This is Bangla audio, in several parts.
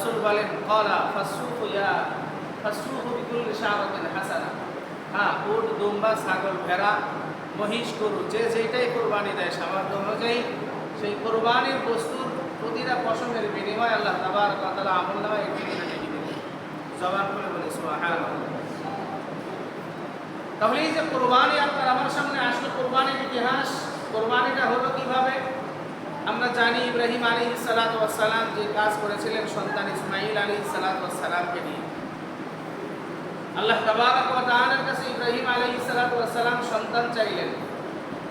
রাসূল বলেন ক্বালা ফাসুকু ইয়া ফাসুকু বিকুল্লি শাআরাতিন হাসানা। হ্যাঁ, উট, দুম্বা, ছাগল, ভেড়া, মহিষ, গরু যে যেটাই কোরবানি দেয় সামর্থ্য অনুযায়ী সেই কোরবানির বস্তুর প্রতিটা পশমের বিনিময়ে আল্লাহ তাবারক ওয়া তাআলা আমলনামায় একটি করে লিখে দিবেন। জবান করে বলি সুবহানাল্লাহ। তাহলে এই যে কোরবানি আপনার আমার সামনে আসলে কোরবানির ইতিহাস, কোরবানিটা হলো কিভাবে? আমরা জানি ইব্রাহিম আলাইহিস সালাতু ওয়াস সালাম যে কাজ করেছিলেন সন্তান ইসমাঈল আলাইহিস সালাতু ওয়াস সালামকে নিয়ে। আল্লাহ তাবারক ওয়া তাআলার কাছে ইব্রাহিম আলাইহিস সালাতু ওয়াস সালাম সন্তান চাইলেন,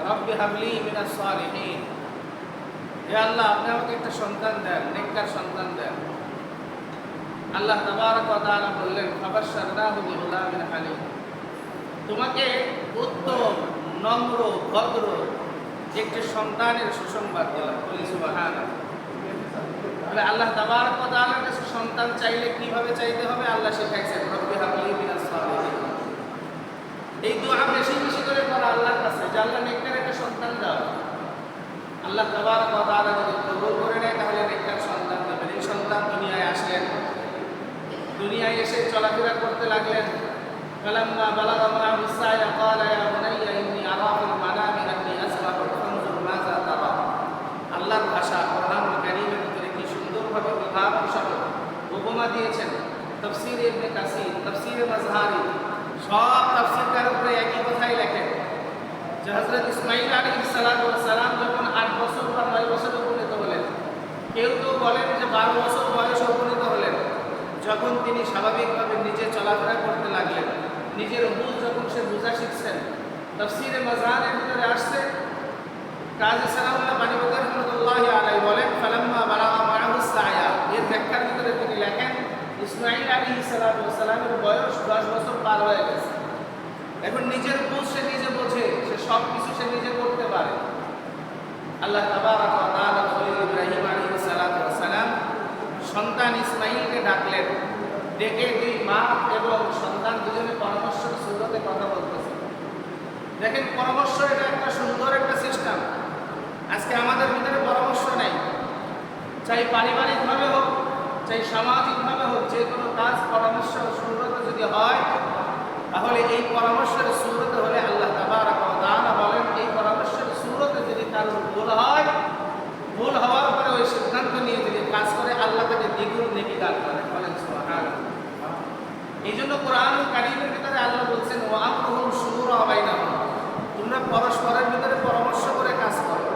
রব্বি হাবলি মিনাস সালিহিন, হে আল্লাহ আপনি আমাকে একটা সন্তান দেন, নেককার সন্তান দেন। আল্লাহ তাবারক ওয়া তাআলা বললেন ফাবাশশারনাহু বিগুলামিন হালিম, তোমাকে উত্তম, নম্র, ভদ্র একটি সন্তানের সুসংবাদ দিলাম। বলি সুবহানাল্লাহ। তাহলে আল্লাহ তাবারক ওয়া তাআলার কাছে সন্তান চাইলে কিভাবে চাইতে হবে আল্লাহ শিখাইছেন, রব্বি হাবলি মিনাস সালিহিন। এই দোয়া বেশি বেশি করে করা আল্লাহর কাছে যে আল্লাহ নেককার একটা সন্তান দাও। আল্লাহ তাবারক ওয়া তাআলা যদি কবুল করে নেয় তাহলে নেককার সন্তান দেবেন। এই সন্তান দুনিয়ায় আসলেন, দুনিয়ায় এসে চলাফেরা করতে লাগলেন। ফালাম্মা বালাগা মা'আহু আস-সা'য়া ক্বালা ইয়া বুনাইয়া ইন্নী আরা ফিল মানামি আন্নী আসবাহুকা ফানজুর মাযা তারা। আল্লাহর ভাষা কোরআনুল কারীমের ভিতরে কি সুন্দরভাবে উদাহরণ সহ উপমা দিয়েছেন। তাফসীর ইবনে কাসীর, তাফসীর মাজহারি সব তাফসীরকার উপরে একই কথাই লেখেন যে হযরত ইসমাঈল আলাইহিস সালাতু ওয়াস সালাম যখন 8 বছর বা 9 বছরে উপনীত হলেন, কেউ কেউ বলেন যে 12 বছর বয়সে উপনীত হলেন, যখন তিনি স্বাভাবিকভাবে নিজে চলাফেরা করতে লাগলেন, নিজের হুজ যখন সে বোঝা শিখছেন। তাফসীরে মাজহারের ভিতরে আসছে, কাজী সালাউল্লাহ বানীপতি রাহমাতুল্লাহি আলাইহি বলেন ফালাম্মা বালাগা মা'আহু আস-সা'য়া, এর ব্যাখ্যার ভিতরে তিনি লেখেন ইসমাঈল আলাইহিস সালাতু ওয়াস সালামের বয়স 10 বছর পার হয়ে গেছে। এখন নিজের বুঝ সে নিজে বোঝে, সে সব কিছু সে নিজে করতে পারে। আল্লাহ তাবারক ওয়া তাআলা খলিল ইব্রাহিম আলাইহিস সালাতু ওয়াস সালাম সন্তান ইসমাঈলকে ডাকলেন, ডেকে দুই মা এবং সন্তান দুজনে পরামর্শের সুরতে কথা বলতেছে। দেখেন পরামর্শ এটা একটা সুন্দর একটা সিস্টেম। আজকে আমাদের ভিতরে পরামর্শ নেই, চাই পারিবারিকভাবে হোক চাই সামাজিকভাবে হোক, যে কোনো কাজ পরামর্শ সুরতে যদি হয় তাহলে এই পরামর্শের সুরতে হলে আল্লাহ তাবারক ওয়া তাআলা বলেন এই পরামর্শের সুরতে যদি কারোর ভুল হয়, ভুল হওয়ার পরে ওই সিদ্ধান্ত নিয়ে যদি কাজ করে আল্লাহ তাকে দ্বিগুণ নেকি দান করেন। বলেন সুবহানাল্লাহ। এই জন্য কোরআনুল কারীমের ভিতরে আল্লাহ বলছেন ওয়া আমরুহুম শুরা বাইনাহুম, তোমরা পরস্পরের ভিতরে পরামর্শ করে কাজ করো।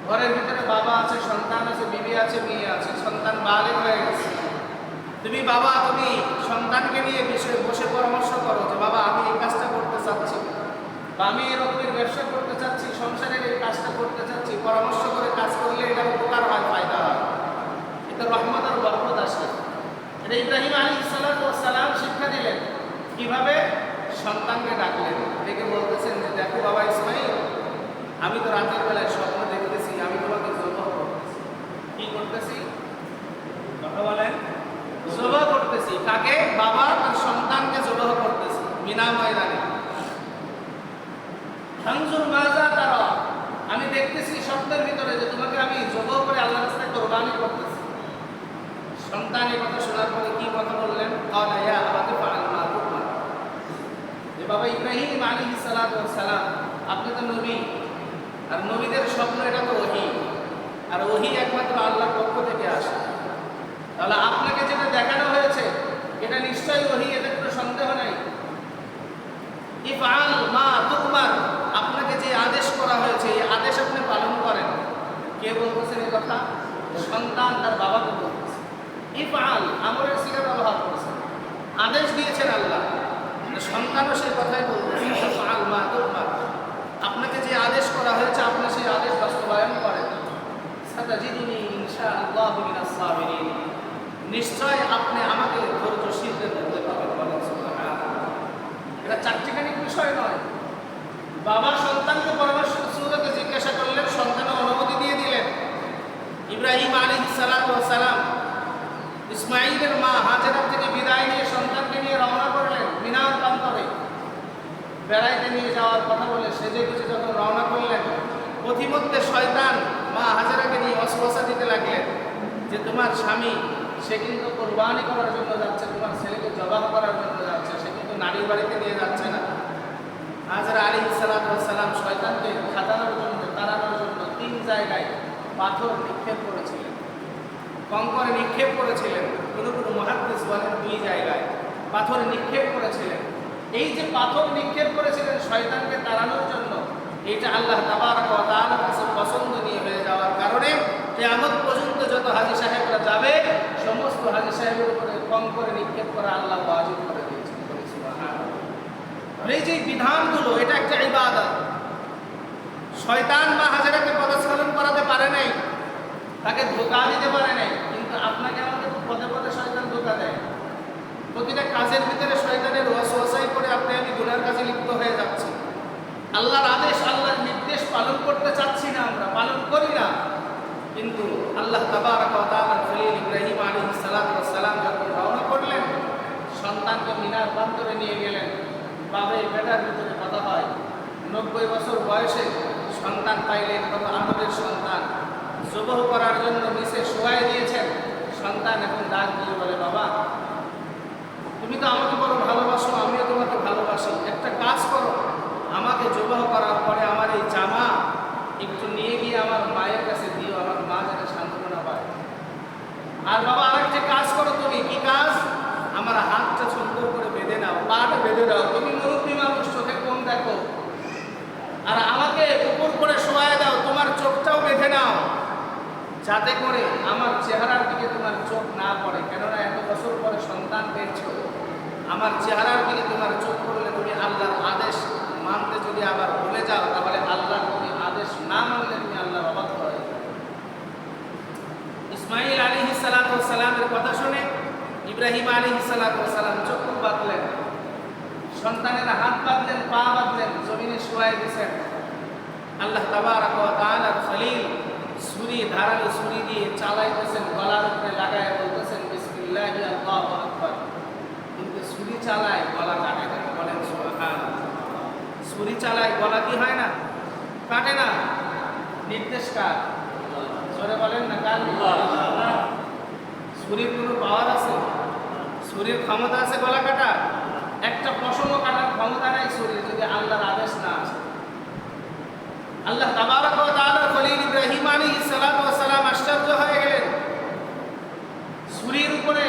ঘরের ভিতরে বাবা আছে, সন্তান আছে, বিবি আছে, মেয়ে আছে, সন্তান বালেগ হয়ে গেছে, তুমি বাবা তুমি সন্তানকে নিয়ে বসে পরামর্শ করো যে বাবা আমি এই কাজটা করতে চাচ্ছি, বা আমি এরকমের ব্যবসা করতে চাচ্ছি, সংসারের এই কাজটা করতে চাচ্ছি। পরামর্শ করে কাজ করলে এটা উপকার হয়, ফায়দা হয়, এটা রহমত আর বরকত আসে। এটা ইব্রাহিম আলাইহিস সালাতু ওয়াস সালাম শিক্ষা দিলেন কিভাবে, সন্তানকে ডাকলেন, ডেকে বলতেছেন যে দেখো বাবা ইসমাঈল, আমি তো রাতের বেলায় স্বপ্ন দেখতেছি আমি তোমাকে জবাহ করতেছি। কি করতেছি? কথা বলেন। জবাহ করতেছি। কাকে? বাবা তার সন্তানকে জবাহ করতেছি মিনা ময়দানে। ফানজুর মাযা তারা, আমি দেখতেছি স্বপ্নের ভিতরে যে তোমাকে আমি জবাহ করে আল্লাহর রাস্তায় কুরবানি করতেছি। সন্তান এই কথা শোনার পরে কি কথা বললেন? ক্বালা ইয়া আবাতি ফাআল মা তু'মার, যে বাবা ইব্রাহিম আলাইহিস সালাতু ওয়াস সালাম আপনি তো নবী, আর নবীদের স্বপ্ন এটা তো ওহী, আর ওহী একমাত্র আল্লাহর পক্ষ থেকে আসে। তাহলে আপনাকে যেটা দেখানো হয়েছে এটা নিশ্চয়ই ওহী, এতে কোনো সন্দেহ নাই। ইফআল মা তু'মার, আপনাকে যে আদেশ করা হয়েছে এই আদেশ আপনি পালন করেন। কে বলতেছেন এই কথা? সন্তান তার বাবাকে বলতেছে। ইফআল আমরের সিগা ব্যবহার করেছেন, আদেশ দিয়েছেন আল্লাহ, সন্তানও সেই কথাই বলতেছে ইফআল মা তু'মার, আপনাকে যে আদেশ করা হয়েছে আপনি সেই আদেশ বাস্তবায়ন করেন। সাতাজিদুনি ইনশাআল্লাহু মিনাস সাবিরিন, নিশ্চয় আপনি আমাকে ধৈর্যশীলদের মধ্যে পাবেন। বলেন সুবহানাল্লাহ। এটা চারটিখানি বিষয় নয়। বাবা সন্তানকে পরামর্শের সুরতে জিজ্ঞাসা করলেন, সন্তানের অনুমতি দিয়ে দিলেন। ইব্রাহিম আলাইহিস সালাতু ওয়াস সালাম ইসমাঈলের মা হাজেরা থেকে বিদায় নিয়ে সন্তানকে নিয়ে রওনা করলেন মিনার প্রান্তরে। বেড়াইতে নিয়ে যাওয়ার কথা বলে সেজে গুজে যখন রওনা করলেন, পথিমধ্যে শয়তান মা হাজেরাকে নিয়ে ওয়াসওয়াসা দিতে লাগলেন যে তোমার স্বামী সে কিন্তু কোরবানি করার জন্য যাচ্ছে, তোমার ছেলেকে জবাব করার জন্য যাচ্ছে, সে কিন্তু নারীর বাড়িতে নিয়ে যাচ্ছে না। হাজরা আলাইহিস সালাম শয়তানকে খাটানোর জন্য, তাড়ানোর জন্য 3 জায়গায় পাথর নিক্ষেপ করেছিলেন, কঙ্কর নিক্ষেপ করেছিলেন। কোনো কোনো মুহাদ্দিস বলেন 2 জায়গায় পাথর নিক্ষেপ করেছিলেন। এই যে পাথর নিক্ষেপ করেছিলেন শয়তানকে তাড়ানোর জন্য, এটা আল্লাহ তাবারক ওয়া তাআলার কাছে পছন্দনীয় হয়ে যাওয়ার কারণে কিয়ামত পর্যন্ত যত হাজী সাহেবরা যাবে সমস্ত হাজী সাহেবের উপরে কঙ্কর নিক্ষেপ করা আল্লাহ ওয়াজিব করে দিয়েছেন। সুবহানাল্লাহ। এই যে বিধানগুলো, এটা একটা ইবাদত। শয়তান বা হাজেরাকে পদস্খলন করাতে পারে নাই, তাকে ধোঁকা দিতে পারে নাই, কিন্তু আপনাকে আমাকে তো পদে পদে শয়তান ধোঁকা দেয়। প্রতিটা কাজের ভিতরে শয়তানের ওয়াসওয়াসায় করে আপনি আমি গুনার কাজে লিপ্ত হয়ে যাচ্ছি। আল্লাহর আদেশ, আল্লাহর নির্দেশ পালন করতে চাচ্ছি না, আমরা পালন করি না। কিন্তু আল্লাহ তাবারক ওয়া তাআলার খলিল ইব্রাহিম আলাইহিস সালাম যখন রওনা করলেন, সন্তানকে মিনার প্রান্তরে নিয়ে গেলেন। বাবে বেটার ভিতরে কথা হয়, 90 বছর বয়সে সন্তান পাইলেন, কত আনন্দের সন্তান। জবহ করার জন্য নিচে শোয়াই দিয়েছেন। সন্তান এখন ডাক দিয়ে বলে, বাবা তুমি তো আমাকে বড় ভালোবাসো, আমিও তোমাকে ভালোবাসি, একটা কাজ করো, আমাকে জবাহ করার পরে আমার এই জামা একটু নিয়ে গিয়ে আমার মায়ের কাছে দিও, আমার মা যেন সান্ত্বনা পায়। আর বাবা আরেকটা কাজ করো, তুমি কি কাজ? আমার হাতটা সুন্দর করে বেঁধে নাও, পাটা বেঁধে দাও, তুমি মুরব্বী মানুষ, চোখে কম দেখো। আর আমাকে উপর করে শোয়ায় দাও, তোমার চোখটাও বেঁধে নাও, যাতে করে আমার চেহারার দিকে তোমার চোখ না পড়ে। কেননা এত বছর পরে সন্তান পেয়েছো, আমার চেহারার দিকে তোমার চোখ পড়লে তুমি আল্লাহর আদেশ মানতে যদি আবার ভুলে যাও, তাহলে আল্লাহর তুমি আদেশ না মানলে তুমি আল্লাহর অবাধ্য হয়ে যাবে। ইসমাঈল আলাইহিস সালামের কথা শুনে ইব্রাহিম আলাইহিস সালাম চক্ষু বাঁধলেন, সন্তানের হাত বাঁধলেন, পা বাঁধলেন, জমিনে শোয়াই দিয়েছেন। আল্লাহ তাবারক ওয়া তাআলার খলিল ছুরি, ধারালো ছুরি দিয়ে চালাইতেছেন, গলার উপরে লাগায় বলতেছেন বিসমিল্লাহি আল্লাহু আকবার। কিন্তু ছুরি চালায়, গলা কাটে না। বলেন সুবহানাল্লাহ। ছুরি চালায়, গলা কি হয় না? কাটে না। নির্দেশ কার? জোরে বলেন না, কার? ছুরির কোনো পাওয়ার আছে? ছুরির ক্ষমতা আছে গলা কাটা? একটা পশমও কাটার ক্ষমতা নাই ছুরির, যদি আল্লাহর আদেশ না আসে। আল্লাহ তাবারক ওয়া তাআলার খলিল ইব্রাহিম আলাইহিস সালাম আশ্চর্য হয়ে গেলেন। ছুরির উপরে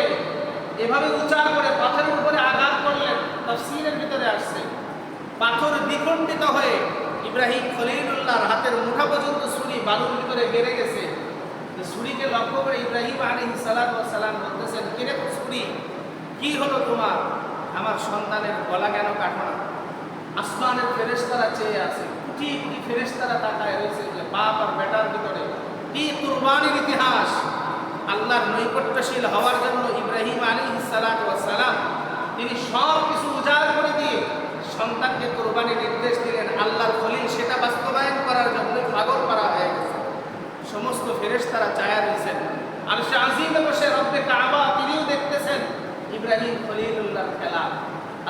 এভাবে উঁচা করে পাথরের উপরে আঘাত করলেন। তাফসীরের ভিতরে আসছে পাথর দ্বিখণ্ডিত হয়ে ইব্রাহিম খলিলুল্লাহর হাতের মুঠা পর্যন্ত ছুরি বালুর ভিতরে গেড়ে গেছে। ছুরিকে লক্ষ্য করে ইব্রাহিম আলাইহিস সালাম বলতেছেন, কিরে ছুরি, কি হলো তোমার? আমার সন্তানের গলা কেন কাটো না? আসমানের ফেরেশতারা চেয়ে আছে, কোটি কোটি ফেরেশতারা তাকায় রয়েছে যে বাপ আর বেটার ভিতরে কি কুরবানির ইতিহাস। আল্লাহর নৈকট্যশীল হওয়ার জন্য ইব্রাহিম আলাইহিস সালাম তিনি সব কিছু উজাড় করে দিয়ে সন্তানকে কোরবানির নির্দেশ দিলেন। আল্লাহর খলিল সেটা বাস্তবায়ন করার জন্য পাগল করা হয়ে গেছে। সমস্ত ফেরেশতারা চায়া রয়েছেন, আরশে আজিমে বসে রব্বে কাবা তিনিও দেখতেছেন ইব্রাহিম খলিলুল্লাহর খেলা।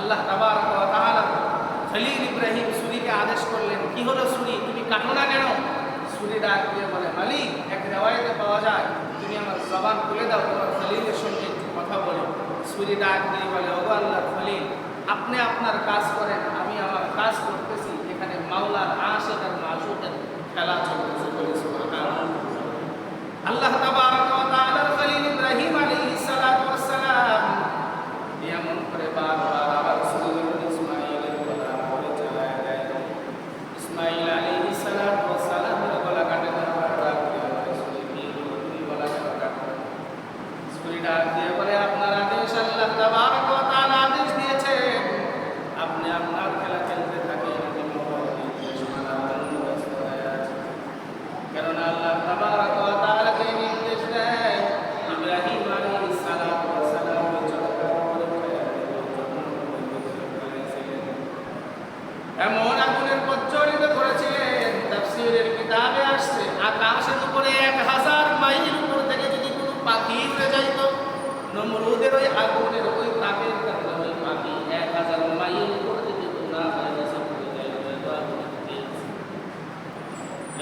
আল্লাহ তাবারক ওয়া তাআলা খলিল ইব্রাহিম ছুরিকে আদেশ করলেন, কি হলো ছুরি, তুমি কাটো না কেন? ছুরি ডাক দিয়ে বলে, মালিক, এক রিওয়ায়াতে পাওয়া যায় তুমি আমার জবান খুলে দাও, তোমার খলিলের সঙ্গে একটু কথা বলো। ছুরি ডাক দিয়ে বলে, ওগো আল্লাহর খলিল, আপনি আপনার কাজ করেন, আমি আমার কাজ করতেছি। এখানে মাওলার আশিক আর মাশুকের খেলা চলতেছে। বলে সুবহানাল্লাহ। আল্লাহ তাবারক ওয়া তাআলার খলিল ইব্রাহিম আলাইহিস সালাম এমন করে বারবার আবার ইসমাঈলের গলা ধরে চালায় দেয়। ইসমাঈল আলাইহিস সালামের গলা কাটে না, ডাক দিয়ে বলে, ছুরি গলা কাটে। ছুরি ডাক দিয়ে বলে, আপনার আদেশ, আল্লাহ তাবারক ওয়া তাআলা আদেশ দিয়েছেন, আপনি আপনার খেলা খেলতে থাকেন, কেননা আল্লাহ তাবারক ওয়া তাআলা যে নির্দেশ দেয় ইব্রাহিম আলাইহিস সালাম এমন আগুনের প্রজ্বলিত করেছিলেন। তাফসীরের কিতাবে আসছে আকাশের উপরে 1000 মাইল উপর থেকে যদি কোনো পাখি উড়ে যাইত, নমরুদের ওই আগুনের ওই তাপের কারণে ওই পাখি 1000 মাইল উপর থেকে পুরা হয়ে গেছে, পড়ে যাইত আগুনের তেজ।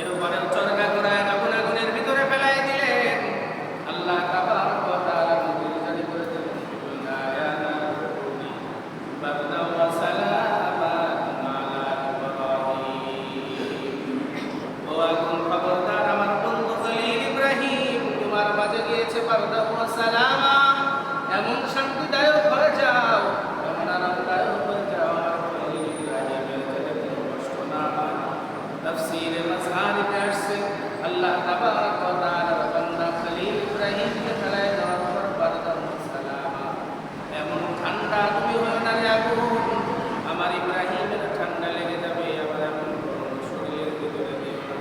এর উপরে চরকা করায় আগুনের ভিতরে ফেলাই দিলেন। আল্লাহ তাবারক ওয়া তাআলা ওয়া সালামা, এমন শান্তিদায়ক হয়ে যাও, এমন আরামদায়ক হয়ে যাও আমার খলিল ইব্রাহিমের যাতে কোনো কষ্ট না হয়। তাফসীরে মাযহারিতে আসছে আল্লাহ তাবারক ওয়া তাআলার বান্দা খলিল ইব্রাহিমকে ফেলায় দেওয়ার পর বারদান ওয়া সালামা, এমন ঠান্ডা তুমি হয়ে না রে আগুন, আমার ইব্রাহিমের ঠান্ডা লেগে যাবে, আবার এমন গরম শরীরের ভিতরে দিও না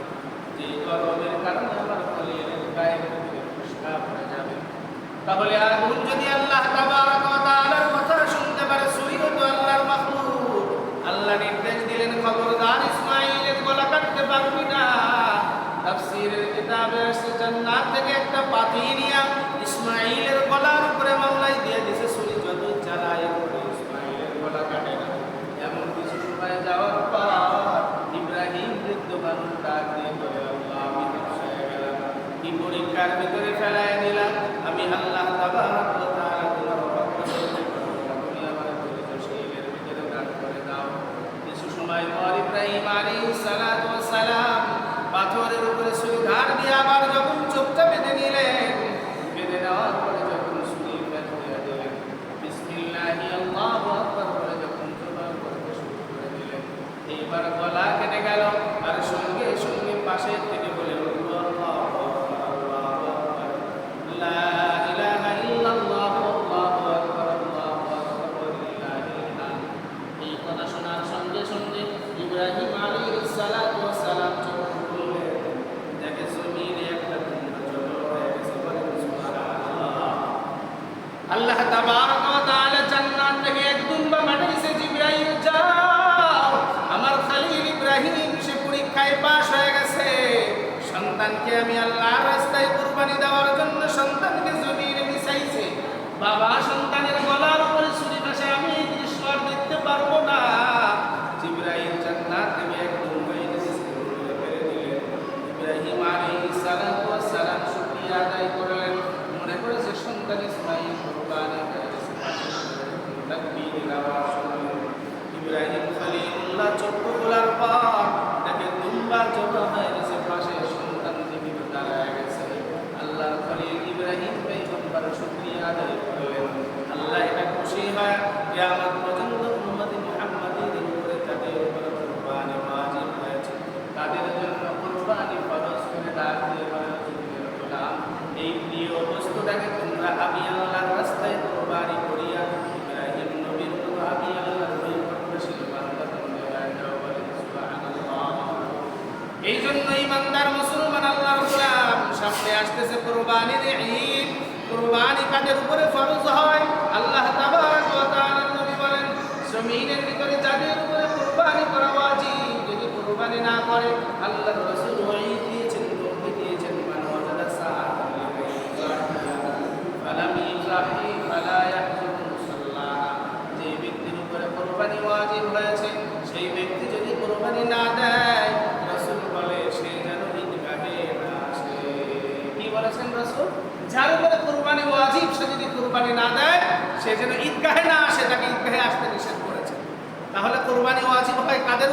যে গরমের কারণে আমার খলিলের গায়ের ভিতরে ফুসকা পড়ে যাবে। তাহলে আগুন যদি আল্লাহ তাবারক ওয়া তাআলার কথা শুনতে পারে, সূর্য তো আল্লাহর মাখলুক, আল্লাহ নির্দেশ দিলেন খবরদার ইসমাঈলের গলা কাটতে পারবি না। তাফসীরের কিতাবে আছে জান্নাত থেকে একটা পাথর নিয়ে ইসমাঈলের গলার উপরে মামলাই দিয়ে দিয়েছে, সূর্য যত চালায় করে ইসমাঈলের গলা কাটে না। এমন কিছু সময় যাওয়ার পর ইব্রাহিম বৃদ্ধ মানুষ ডাক দিয়ে বলে, আল্লাহ আমি ধ্বংস হয়ে গেলাম, কি পরীক্ষার ভিতরে ফেলায় দিলাম, আমি আল্লাহ তাবারক ওয়া তাআলা তোমার পক্ষ থেকে তুমি আমার ধৈর্যশীলের ভিতরে দান করে দাও। কিছু সময় পর ইব্রাহিম আলাইহিস সালাতু ওয়াস সালাম পাথরের উপরে ছুরি ধার দিয়ে আবার যখন চোখটা বেঁধে নিলেন, বেঁধে নেওয়ার পরে যখন ছুরি বেঁধে দিলেন, বিসমিল্লাহি আল্লাহু আকবার বলে যখন জবান করতে শুরু করে দিলেন, এইবার গলা কেটে গেল। আর সঙ্গে সঙ্গে পাশে থেকে বলে উঠল, আল্লাহু আকবার, আল্লাহু আকবার, লা ইলাহা ইল্লাল্লাহ, আল্লাহু আকবার, আল্লাহু আকবার, লিল্লাহিল হামদ। এই কথা শোনার সঙ্গে সঙ্গে ইব্রাহিম আলাইহিস সালাতু ওয়াস সালাম চোখ খুললেন, দেখে জমিনে একটা কুণ্ড জমা হয়ে গেছে। বলেন সুবহানাল্লাহ। আল্লাহ তাবারক ওয়া তাআলা জান্নাত থেকে এক দুম্বা পাঠিয়েছে, জিবরাইল যাও, আমার খলিল ইব্রাহিম সে পরীক্ষায় পাস হয়ে গেছে, সন্তানকে আমি আল্লাহর রাস্তায় কুরবানি দেওয়ার জন্য সন্তানকে জমিনে বিছাইছে। বাবা সন্তানের গলার উপরে ছুরি কাছে আমি এই দৃশ্য আর দেখতে পারবো না। জিবরাইল জান্নাত থেকে এক দুম্বা এনে ফেলে দিলেন। ইব্রাহিম আলাইহিস সালাতু ওয়াস সালাম শুকরিয়া আদায় করলেন, মনে করেছে সন্তান ইসমাঈল কুরবানি করেছে। তাকবীরের আওয়াজ শুনলেন, ইব্রাহিম খলিলুল্লাহ চক্ষু খোলার পর দেখে দুম্বা জমা হয়ে গেছে, পাশে সন্তান জীবিত দাঁড়ায় গেছে। আল্লাহর খলিল ইব্রাহিম পয়গম্বর শুকরিয়া আদায় করলেন। আল্লাহ এটা খুশি হয় কিয়ামত পর্যন্ত উম্মতে মুহাম্মাদীদের উপরে তাদের উপর কুরবানি ওয়াজিব হয়েছে, তাদের জন্য কুরবানি ফরজ করে ডাক দিয়ে বলেন, গোলাম এই প্রিয় বস্তুটাকে তোমরা আমি আল্লাহর রাস্তায় কুরবানি করিয়া ইব্রাহিম নবীর মতো আমি আল্লাহর নৈকট্যশীল বান্দা তোমরা হয়ে যাও। বলেন সুবহানাল্লাহ। এই জন্য ইমানদার মুসলমান আল্লাহর গোলাম, সামনে আসতেছে কুরবানির ঈদ। কুরবানি কাদের উপরে ফরজ হয়? আল্লাহ তাবারক ওয়া তাআলা নবী বলেন, জমিনের ভিতরে যাদের উপরে কুরবানি করা ওয়াজিব, যদি কুরবানি না করে আল্লাহর রাসূল ওয়াঈদ দিয়েছেন, ধমকি দিয়েছেন, মান ওয়াজাদা সাআতান ফালাম ইজাহি ফালা ইয়াহজুর মুসাল্লাহ, যে ব্যক্তির উপরে কুরবানি ওয়াজিব হয়েছে সেই ব্যক্তি যদি কুরবানি না দেয়, রাসূল বলে সে যেন ঈদগাহে না আসে। কি বলেছেন রাসূল? যার উপরে কুরবানি ওয়াজিব সে যদি কুরবানি না দেয়, সে যেন ঈদগাহে না আসে, তাকে ঈদগাহে আসতে নিষেধ করেছে। তাহলে কুরবানি ওয়াজিব হয় কাদের?